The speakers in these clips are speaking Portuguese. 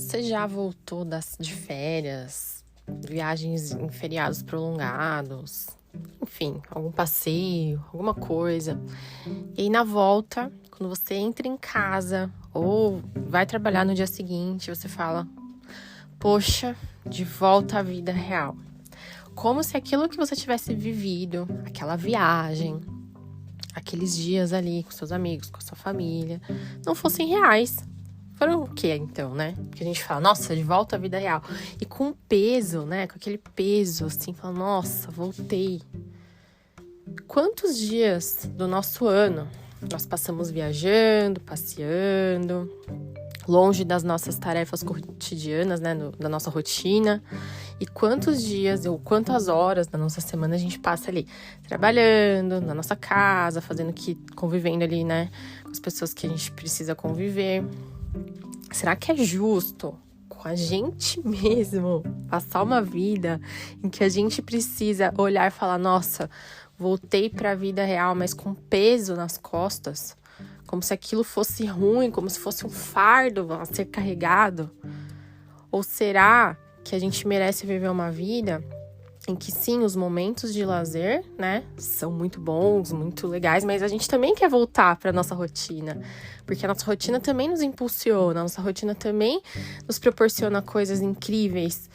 Você já voltou de férias, viagens em feriados prolongados, enfim, algum passeio, alguma coisa. E aí na volta, quando você entra em casa ou vai trabalhar no dia seguinte, você fala: poxa, de volta à vida real. Como se aquilo que você tivesse vivido, aquela viagem, aqueles dias ali com seus amigos, com a sua família, não fossem reais. Foram o quê, então, né? Porque a gente fala, nossa, de volta à vida real. E com peso, né? Com aquele peso, assim, fala, nossa, voltei. Quantos dias do nosso ano nós passamos viajando, passeando, longe das nossas tarefas cotidianas, né? Da nossa rotina. E quantos dias ou quantas horas da nossa semana a gente passa ali trabalhando, na nossa casa, convivendo ali, né? Com as pessoas que a gente precisa conviver. Será que é justo com a gente mesmo passar uma vida em que a gente precisa olhar e falar, nossa, voltei para a vida real, mas com peso nas costas? Como se aquilo fosse ruim, como se fosse um fardo a ser carregado? Ou será que a gente merece viver uma vida em que sim, os momentos de lazer, né, são muito bons, muito legais, mas a gente também quer voltar para nossa rotina, porque a nossa rotina também nos impulsiona, a nossa rotina também nos proporciona coisas incríveis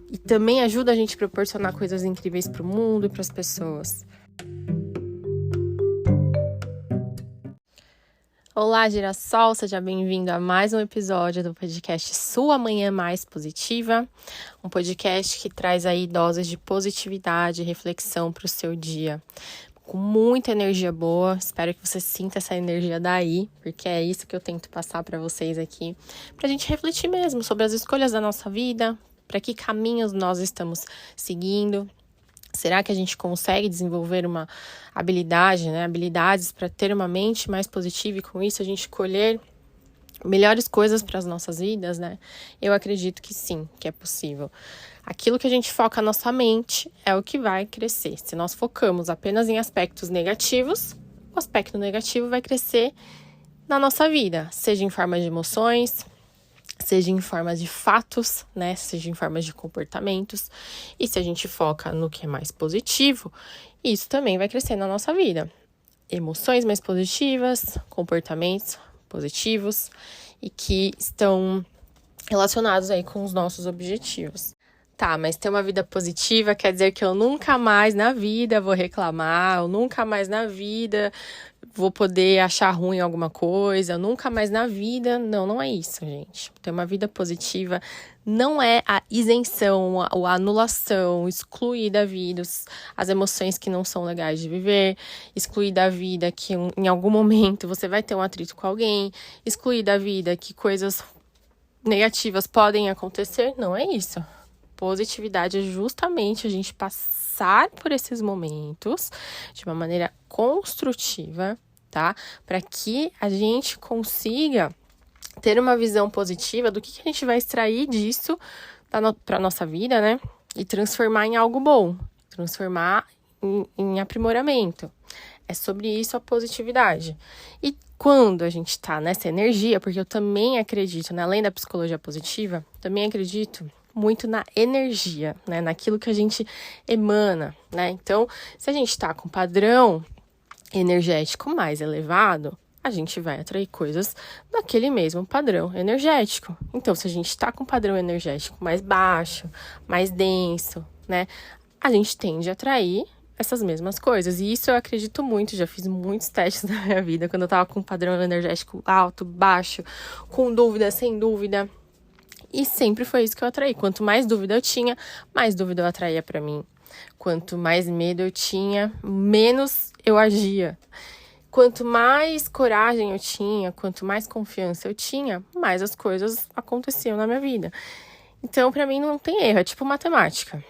e também ajuda a gente a proporcionar coisas incríveis para o mundo e para as pessoas. Olá, Girassol, seja bem-vindo a mais um episódio do podcast Sua Manhã Mais Positiva, um podcast que traz aí doses de positividade e reflexão para o seu dia, com muita energia boa. Espero que você sinta essa energia daí, porque é isso que eu tento passar para vocês aqui, para a gente refletir mesmo sobre as escolhas da nossa vida, para que caminhos nós estamos seguindo. Será que a gente consegue desenvolver uma habilidade, né? Habilidades para ter uma mente mais positiva e com isso a gente colher melhores coisas para as nossas vidas, né? Eu acredito que sim, que é possível. Aquilo que a gente foca a nossa mente é o que vai crescer. Se nós focamos apenas em aspectos negativos, o aspecto negativo vai crescer na nossa vida, seja em forma de emoções, seja em forma de fatos, né? Seja em forma de comportamentos. E se a gente foca no que é mais positivo, isso também vai crescer na nossa vida. Emoções mais positivas, comportamentos positivos e que estão relacionados aí com os nossos objetivos. Tá, mas ter uma vida positiva quer dizer que eu nunca mais na vida vou reclamar, eu nunca mais na vida vou poder achar ruim alguma coisa, eu nunca mais na vida... Não é isso, gente. Ter uma vida positiva não é a isenção, ou a anulação, excluir da vida as emoções que não são legais de viver, excluir da vida que em algum momento você vai ter um atrito com alguém, excluir da vida que coisas negativas podem acontecer. Não é isso. Positividade é justamente a gente passar por esses momentos de uma maneira construtiva, tá? Para que a gente consiga ter uma visão positiva do que a gente vai extrair disso para a nossa vida, né? E transformar em algo bom, transformar em aprimoramento. É sobre isso a positividade. E quando a gente tá nessa energia, porque eu também acredito, né? Além da psicologia positiva, também acredito muito na energia, né? Naquilo que a gente emana, né? Então, se a gente tá com um padrão energético mais elevado, a gente vai atrair coisas daquele mesmo padrão energético. Então, se a gente tá com um padrão energético mais baixo, mais denso, né? A gente tende a atrair essas mesmas coisas. E isso eu acredito muito, já fiz muitos testes na minha vida, quando eu tava com um padrão energético alto, baixo, com dúvida, sem dúvida. E sempre foi isso que eu atraí. Quanto mais dúvida eu tinha, mais dúvida eu atraía pra mim. Quanto mais medo eu tinha, menos eu agia. Quanto mais coragem eu tinha, quanto mais confiança eu tinha, mais as coisas aconteciam na minha vida. Então, pra mim, não tem erro. É tipo matemática.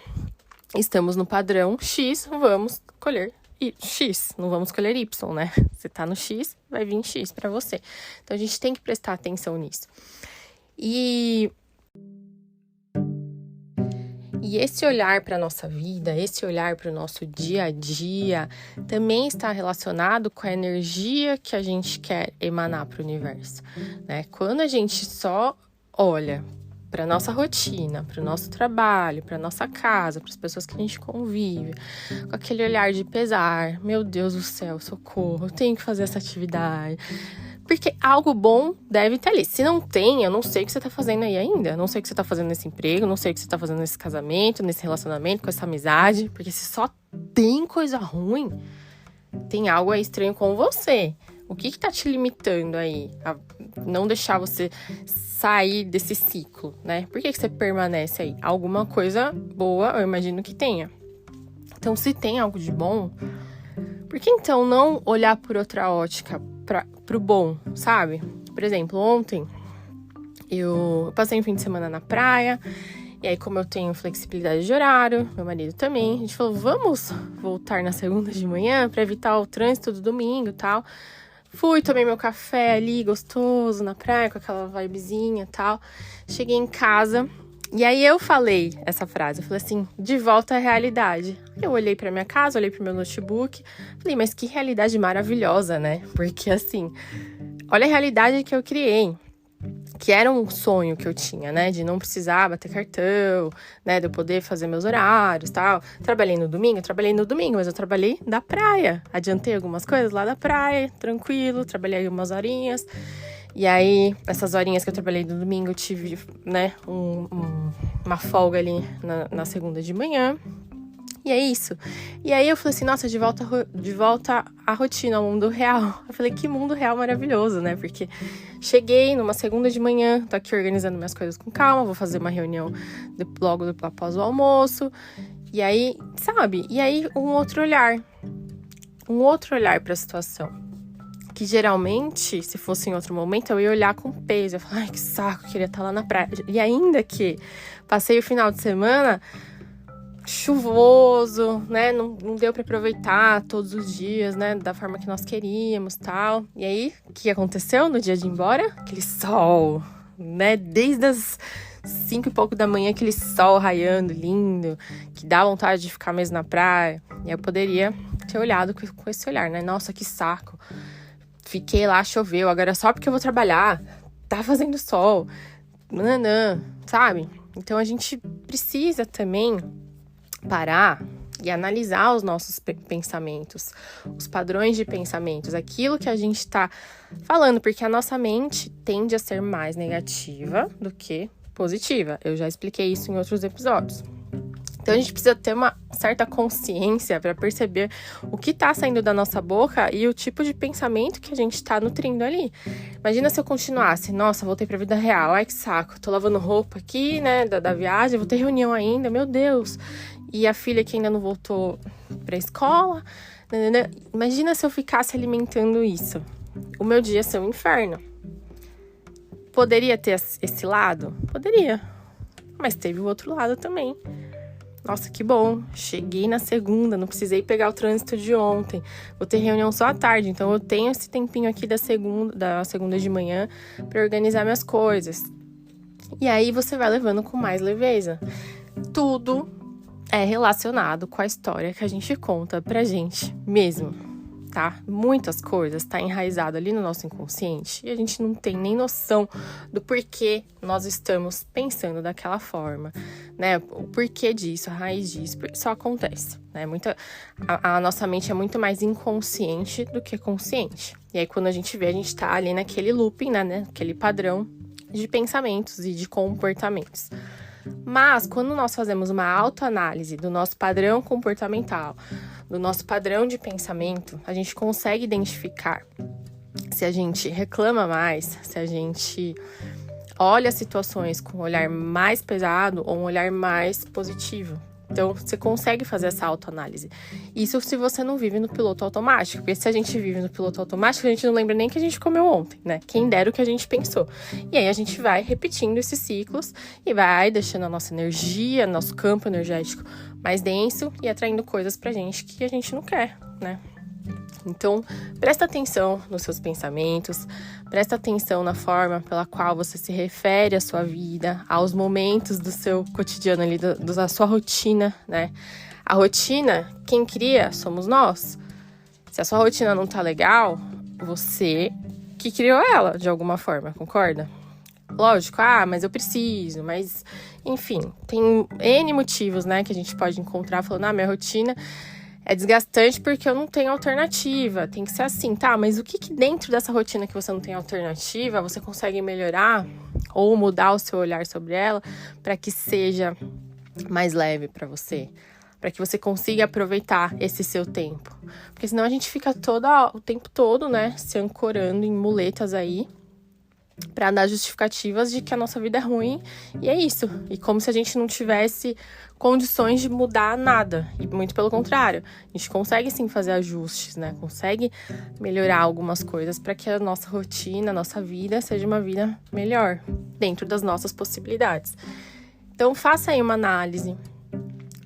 Estamos no padrão X, vamos colher X, não vamos colher Y, né? Você tá no X, vai vir X pra você. Então, a gente tem que prestar atenção nisso. E esse olhar para a nossa vida, esse olhar para o nosso dia a dia, também está relacionado com a energia que a gente quer emanar para o universo, né? Quando a gente só olha para nossa rotina, para o nosso trabalho, para nossa casa, para as pessoas que a gente convive, com aquele olhar de pesar, meu Deus do céu, socorro, eu tenho que fazer essa atividade. Porque algo bom deve estar ali. Se não tem, eu não sei o que você tá fazendo aí ainda. Não sei o que você tá fazendo nesse emprego, não sei o que você tá fazendo nesse casamento, nesse relacionamento, com essa amizade. Porque se só tem coisa ruim, tem algo aí estranho com você. O que tá te limitando aí a não deixar você sair desse ciclo, né? Por que você permanece aí? Alguma coisa boa, eu imagino que tenha. Então, se tem algo de bom, por que então não olhar por outra ótica, pro bom, sabe? Por exemplo, ontem eu passei um fim de semana na praia, e aí como eu tenho flexibilidade de horário, meu marido também, a gente falou, vamos voltar na segunda de manhã para evitar o trânsito do domingo e tal. Fui, tomei meu café ali, gostoso, na praia, com aquela vibezinha e tal. Cheguei em casa, e aí eu falei essa frase, eu falei assim, de volta à realidade. Eu olhei pra minha casa, olhei pro meu notebook, falei, mas que realidade maravilhosa, né? Porque assim, olha a realidade que eu criei, que era um sonho que eu tinha, né? De não precisar bater cartão, né? De eu poder fazer meus horários e tal. Trabalhei no domingo, mas eu trabalhei da praia. Adiantei algumas coisas lá da praia, tranquilo, trabalhei umas horinhas. E aí, essas horinhas que eu trabalhei no domingo, eu tive, né, uma folga ali na segunda de manhã. E é isso. E aí eu falei assim, nossa, de volta à rotina, ao mundo real. Eu falei, que mundo real maravilhoso, né? Porque cheguei numa segunda de manhã, tô aqui organizando minhas coisas com calma, vou fazer uma reunião logo após o almoço. E aí, sabe? E aí, um outro olhar pra situação. Que geralmente, se fosse em outro momento, eu ia olhar com peso. Eu ia falar, ai, que saco, eu queria estar lá na praia. E ainda que passei o final de semana chuvoso, né? Não deu para aproveitar todos os dias, né? Da forma que nós queríamos, tal. E aí, o que aconteceu no dia de ir embora? Aquele sol, né? Desde as 5 e pouco da manhã, aquele sol raiando, lindo, que dá vontade de ficar mesmo na praia. E aí eu poderia ter olhado com esse olhar, né? Nossa, que saco. Fiquei lá, choveu, agora só porque eu vou trabalhar, tá fazendo sol, nanã, sabe? Então a gente precisa também parar e analisar os nossos pensamentos, os padrões de pensamentos, aquilo que a gente tá falando, porque a nossa mente tende a ser mais negativa do que positiva. Eu já expliquei isso em outros episódios. Então, a gente precisa ter uma certa consciência para perceber o que está saindo da nossa boca e o tipo de pensamento que a gente está nutrindo ali. Imagina se eu continuasse, nossa, voltei para a vida real, ai que saco, tô lavando roupa aqui, né, da viagem, vou ter reunião ainda, meu Deus. E a filha que ainda não voltou para a escola, né. Imagina se eu ficasse alimentando isso. O meu dia ia ser um inferno. Poderia ter esse lado? Poderia. Mas teve o outro lado também. Nossa, que bom, cheguei na segunda, não precisei pegar o trânsito de ontem, vou ter reunião só à tarde, então eu tenho esse tempinho aqui da segunda de manhã para organizar minhas coisas. E aí você vai levando com mais leveza. Tudo é relacionado com a história que a gente conta pra gente mesmo, tá? Muitas coisas tá enraizado ali no nosso inconsciente e a gente não tem nem noção do porquê nós estamos pensando daquela forma, né? O porquê disso, a raiz disso, só acontece, né? A nossa mente é muito mais inconsciente do que consciente. E aí quando a gente vê, a gente tá ali naquele looping, né? Aquele padrão de pensamentos e de comportamentos. Mas quando nós fazemos uma autoanálise do nosso padrão comportamental, do nosso padrão de pensamento, a gente consegue identificar se a gente reclama mais, se a gente olha as situações com um olhar mais pesado ou um olhar mais positivo. Então, você consegue fazer essa autoanálise. Isso se você não vive no piloto automático. Porque se a gente vive no piloto automático, a gente não lembra nem que a gente comeu ontem, né? Quem dera o que a gente pensou. E aí, a gente vai repetindo esses ciclos e vai deixando a nossa energia, nosso campo energético mais denso e atraindo coisas pra gente que a gente não quer, né? Então, presta atenção nos seus pensamentos, presta atenção na forma pela qual você se refere à sua vida, aos momentos do seu cotidiano ali, da sua rotina, né? A rotina, quem cria somos nós. Se a sua rotina não tá legal, você que criou ela, de alguma forma, concorda? Lógico, mas eu preciso, mas enfim, tem N motivos, né, que a gente pode encontrar falando, minha rotina é desgastante porque eu não tenho alternativa, tem que ser assim, tá? Mas o que dentro dessa rotina que você não tem alternativa, você consegue melhorar ou mudar o seu olhar sobre ela para que seja mais leve para você? Para que você consiga aproveitar esse seu tempo. Porque senão a gente fica o tempo todo, né, se ancorando em muletas aí, para dar justificativas de que a nossa vida é ruim, e é isso. E como se a gente não tivesse condições de mudar nada. E muito pelo contrário, a gente consegue sim fazer ajustes, né? Consegue melhorar algumas coisas para que a nossa rotina, a nossa vida seja uma vida melhor, dentro das nossas possibilidades. Então faça aí uma análise.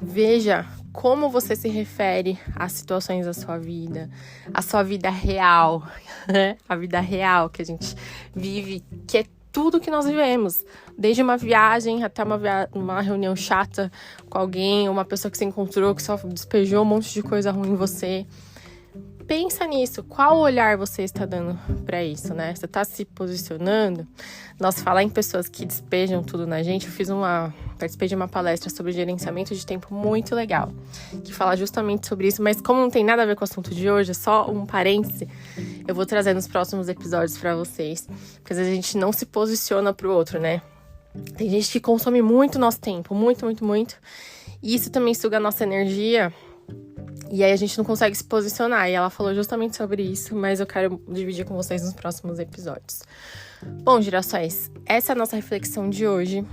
Veja como você se refere às situações da sua vida, a sua vida real, né? A vida real que a gente vive, que é tudo que nós vivemos. Desde uma viagem até uma reunião chata com alguém, uma pessoa que você encontrou que só despejou um monte de coisa ruim em você. Pensa nisso, qual olhar você está dando para isso, né? Você está se posicionando? Nós falar em pessoas que despejam tudo na gente, participei de uma palestra sobre gerenciamento de tempo muito legal, que fala justamente sobre isso, mas como não tem nada a ver com o assunto de hoje, é só um parêntese, eu vou trazer nos próximos episódios para vocês, porque às vezes a gente não se posiciona pro outro, né? Tem gente que consome muito nosso tempo, muito, muito, muito, e isso também suga a nossa energia. E aí a gente não consegue se posicionar. E ela falou justamente sobre isso, mas eu quero dividir com vocês nos próximos episódios. Bom, girassóis, essa é a nossa reflexão de hoje.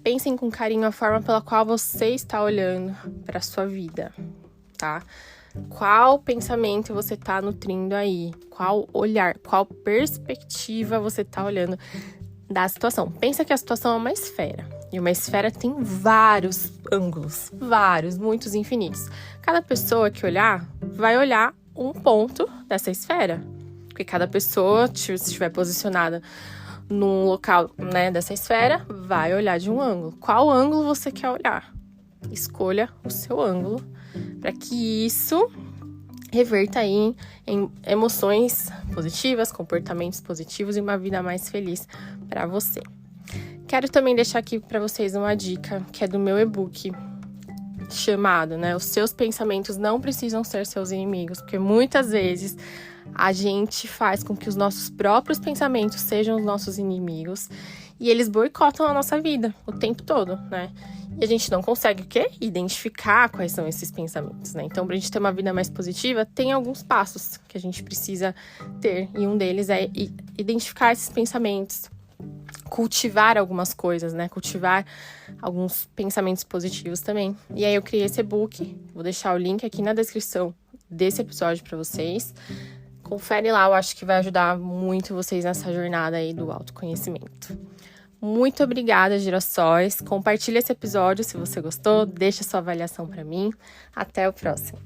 Pensem com carinho a forma pela qual você está olhando para a sua vida, tá? Qual pensamento você está nutrindo aí? Qual olhar, qual perspectiva você está olhando da situação? Pensa que a situação é uma esfera. E uma esfera tem vários ângulos, muitos infinitos. Cada pessoa que olhar, vai olhar um ponto dessa esfera. Porque cada pessoa, se estiver posicionada num local, né, dessa esfera, vai olhar de um ângulo. Qual ângulo você quer olhar? Escolha o seu ângulo para que isso reverta aí em emoções positivas, comportamentos positivos e uma vida mais feliz para você. Quero também deixar aqui para vocês uma dica, que é do meu e-book, chamado, né? Os seus pensamentos não precisam ser seus inimigos, porque muitas vezes a gente faz com que os nossos próprios pensamentos sejam os nossos inimigos e eles boicotam a nossa vida o tempo todo, né? E a gente não consegue o quê? Identificar quais são esses pensamentos, né? Então, pra gente ter uma vida mais positiva, tem alguns passos que a gente precisa ter, e um deles é identificar esses pensamentos, cultivar algumas coisas, né? Cultivar alguns pensamentos positivos também. E aí eu criei esse e-book, vou deixar o link aqui na descrição desse episódio para vocês. Confere lá, eu acho que vai ajudar muito vocês nessa jornada aí do autoconhecimento. Muito obrigada, girassóis. Compartilha esse episódio se você gostou, deixa sua avaliação para mim. Até o próximo.